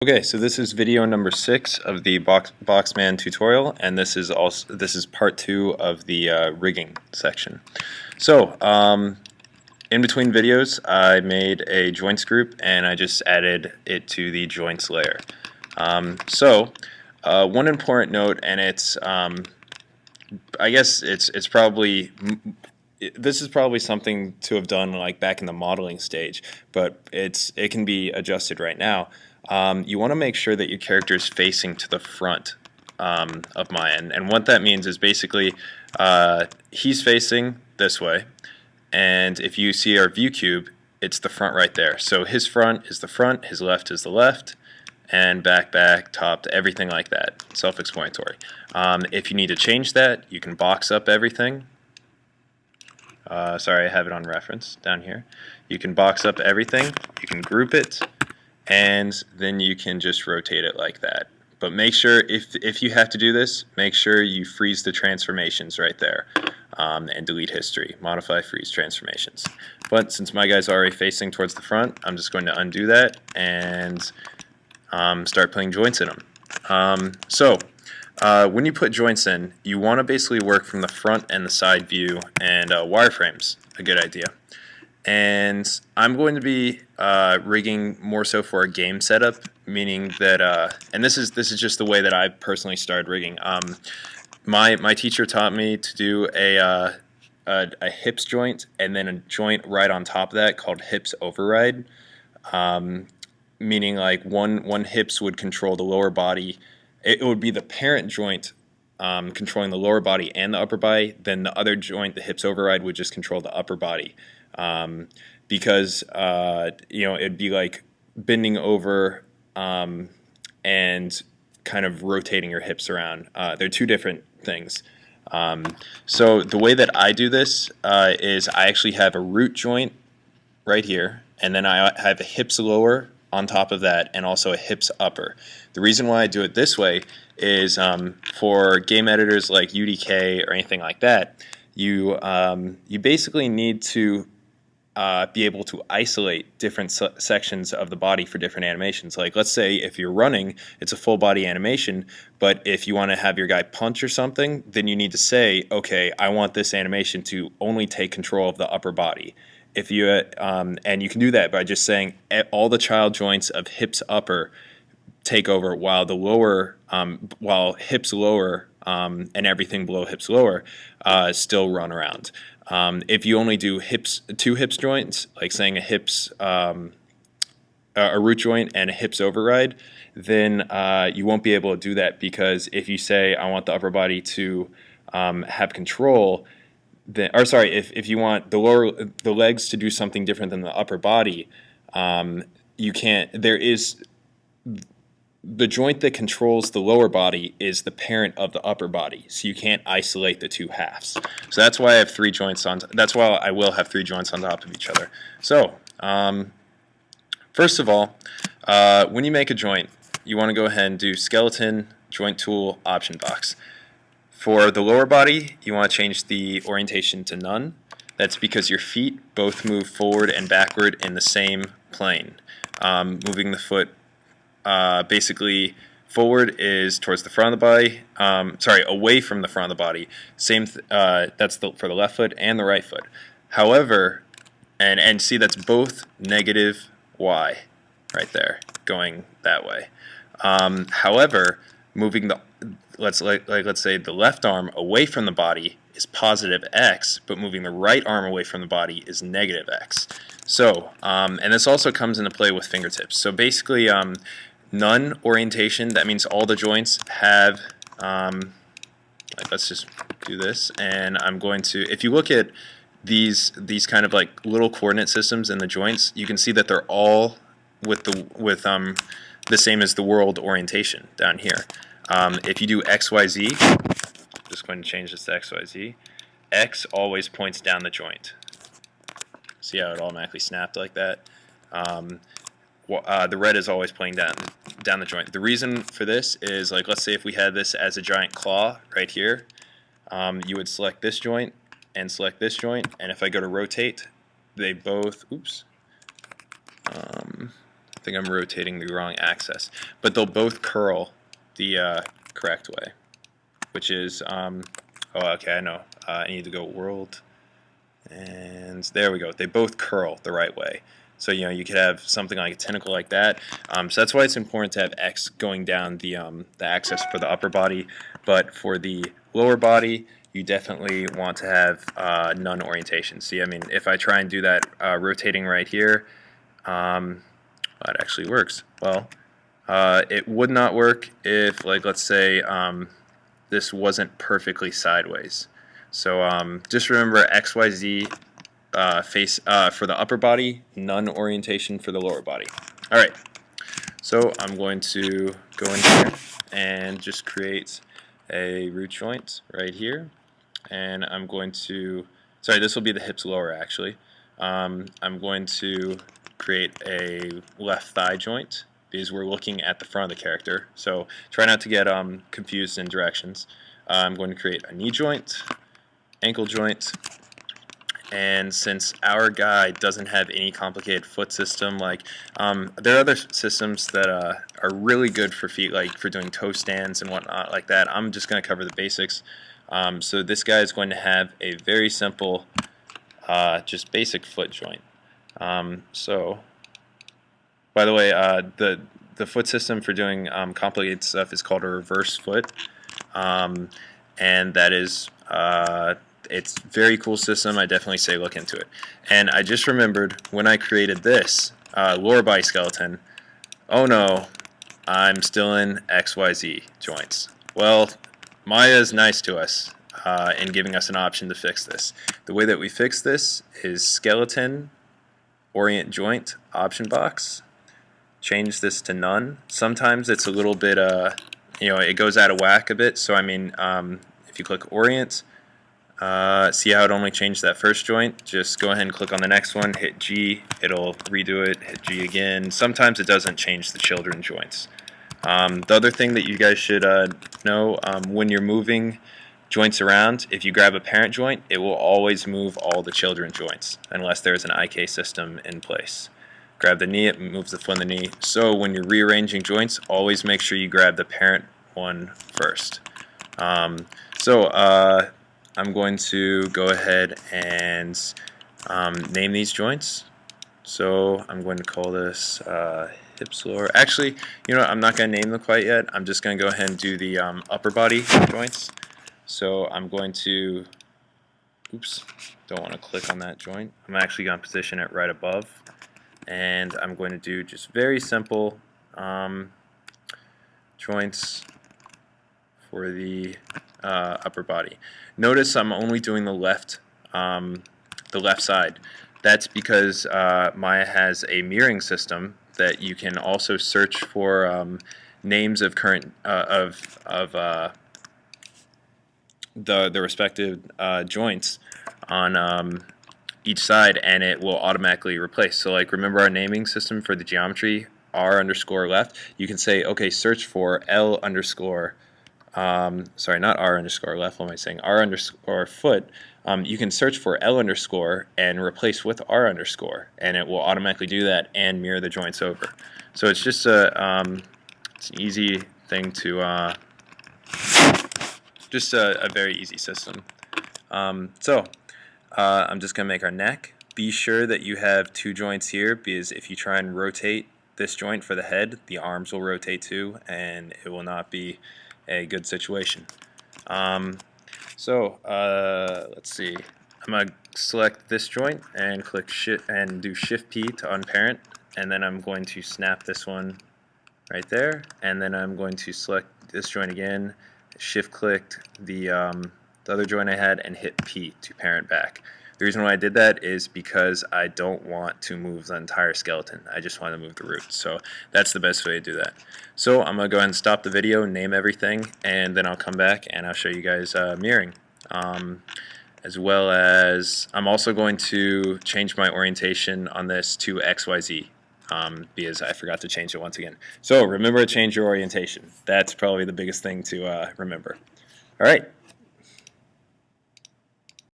Okay, so this is video number 6 of the boxMan tutorial, and this is part 2 of the rigging section. So, in between videos, I made a joints group, and I just added it to the joints layer. One important note, and it's I guess it's probably this is probably something to have done like back in the modeling stage, but it can be adjusted right now. You want to make sure that your character is facing to the front of Maya, and what that means is basically he's facing this way, and if you see our view cube, it's the front right there. So his front is the front, his left is the left, and back, top, everything like that. Self-explanatory. If you need to change that, you can box up everything. Sorry, I have it on reference down here. You can box up everything, you can group it, and then you can just rotate it like that. But make sure, if you have to do this, make sure you freeze the transformations right there, and delete history. Modify, freeze transformations. But since my guy's already facing towards the front, I'm just going to undo that and start putting joints in them. When you put joints in, you want to basically work from the front and the side view, and wireframe's a good idea. And I'm going to be rigging more so for a game setup, meaning that, and this is just the way that I personally started rigging. My teacher taught me to do a hips joint, and then a joint right on top of that called hips override, meaning like one hips would control the lower body. It would be the parent joint controlling the lower body and the upper body. Then the other joint, the hips override, would just control the upper body. Because it'd be like bending over and kind of rotating your hips around. They're two different things. So the way that I do this is I actually have a root joint right here, and then I have a hips lower on top of that, and also a hips upper. The reason why I do it this way is for game editors like UDK or anything like that, you basically need to be able to isolate different sections of the body for different animations. Like, let's say if you're running, it's a full body animation, but if you want to have your guy punch or something, then you need to say, okay, I want this animation to only take control of the upper body. If you and you can do that by just saying all the child joints of hips upper take over, while the lower, while hips lower and everything below hips lower still run around. If you only do two hips joints, like saying a hips, a root joint and a hips override, then you won't be able to do that, because if you say I want the upper body to have control, then, or sorry, if you want the legs to do something different than the upper body, you can't. There is the joint that controls the lower body is the parent of the upper body, so you can't isolate the two halves. So that's why I have 3 joints on. That's why I will have 3 joints on top of each other. So first of all, when you make a joint, you want to go ahead and do skeleton, joint tool, option box. For the lower body, you want to change the orientation to none. That's because your feet both move forward and backward in the same plane. Moving the foot basically forward is towards the front of the body. Sorry, away from the front of the body. Same. That's for the left foot and the right foot. However, and see, that's both negative y right there, going that way. However, moving the let's say the left arm away from the body is positive x, but moving the right arm away from the body is negative x. So, and this also comes into play with fingertips. So basically, none orientation, that means all the joints have, like, let's just do this, and I'm going to, if you look at these kind of like little coordinate systems in the joints, you can see that they're all with the same as the world orientation down here. If you do XYZ, just going to change this to XYZ, X always points down the joint. See how it automatically snapped like that? The red is always pointing down the joint. The reason for this is, like, let's say if we had this as a giant claw right here, you would select this joint and select this joint, and if I go to rotate, they both, oops, I think I'm rotating the wrong axis. But they'll both curl the correct way, which is, oh, okay, I know. I need to go world, and there we go. They both curl the right way. So, you know, you could have something like a tentacle like that. So that's why it's important to have X going down the axis for the upper body. But for the lower body, you definitely want to have none orientation. See, I mean, if I try and do that rotating right here, that actually works. Well, it would not work if, like, let's say this wasn't perfectly sideways. So just remember XYZ face for the upper body, none orientation for the lower body. Alright, so I'm going to go in here and just create a root joint right here, and I'm going to, sorry, this will be the hips lower actually. I'm going to create a left thigh joint because we're looking at the front of the character, so try not to get confused in directions. I'm going to create a knee joint, ankle joint, and since our guy doesn't have any complicated foot system, like there are other systems that are really good for feet, like for doing toe stands and whatnot like that. I'm just going to cover the basics. So this guy is going to have a very simple, just basic foot joint. So, by the way, the foot system for doing complicated stuff is called a reverse foot, and that is it's a very cool system. I definitely say look into it. And I just remembered when I created this lower body skeleton, oh no, I'm still in XYZ joints. Well, Maya is nice to us in giving us an option to fix this. The way that we fix this is skeleton, orient joint, option box, change this to none. Sometimes it's a little bit, you know, it goes out of whack a bit. So I mean, if you click orient, see how it only changed that first joint? Just go ahead and click on the next one, hit G, it'll redo it, hit G again. Sometimes it doesn't change the children joints. The other thing that you guys should know, when you're moving joints around, if you grab a parent joint, it will always move all the children joints, unless there's an IK system in place. Grab the knee, it moves the foot and the knee. So when you're rearranging joints, always make sure you grab the parent one first. I'm going to go ahead and name these joints. So I'm going to call this hips lower. Actually, you know what, I'm not going to name them quite yet. I'm just going to go ahead and do the upper body joints. So I'm going to, oops, don't want to click on that joint. I'm actually going to position it right above. And I'm going to do just very simple joints for the upper body. Notice I'm only doing the left side. That's because Maya has a mirroring system that you can also search for names of current the respective joints on each side, and it will automatically replace. So like, remember our naming system for the geometry, R underscore left? You can say, okay, search for L underscore sorry, not R underscore left, what am I saying? R underscore foot. You can search for L underscore and replace with R underscore, and it will automatically do that and mirror the joints over. So it's just it's an easy thing to, just a very easy system. I'm just going to make our neck. Be sure that you have two joints here, because if you try and rotate this joint for the head, the arms will rotate too, and it will not be a good situation. Let's see. I'm going to select this joint and click Shift and do Shift P to unparent, and then I'm going to snap this one right there, and then I'm going to select this joint again, shift click the other joint I had, and hit P to parent back. The reason why I did that is because I don't want to move the entire skeleton. I just want to move the roots. So that's the best way to do that. So I'm going to go ahead and stop the video, name everything, and then I'll come back and I'll show you guys mirroring. As well as I'm also going to change my orientation on this to XYZ. Because I forgot to change it once again. So remember to change your orientation. That's probably the biggest thing to remember. All right.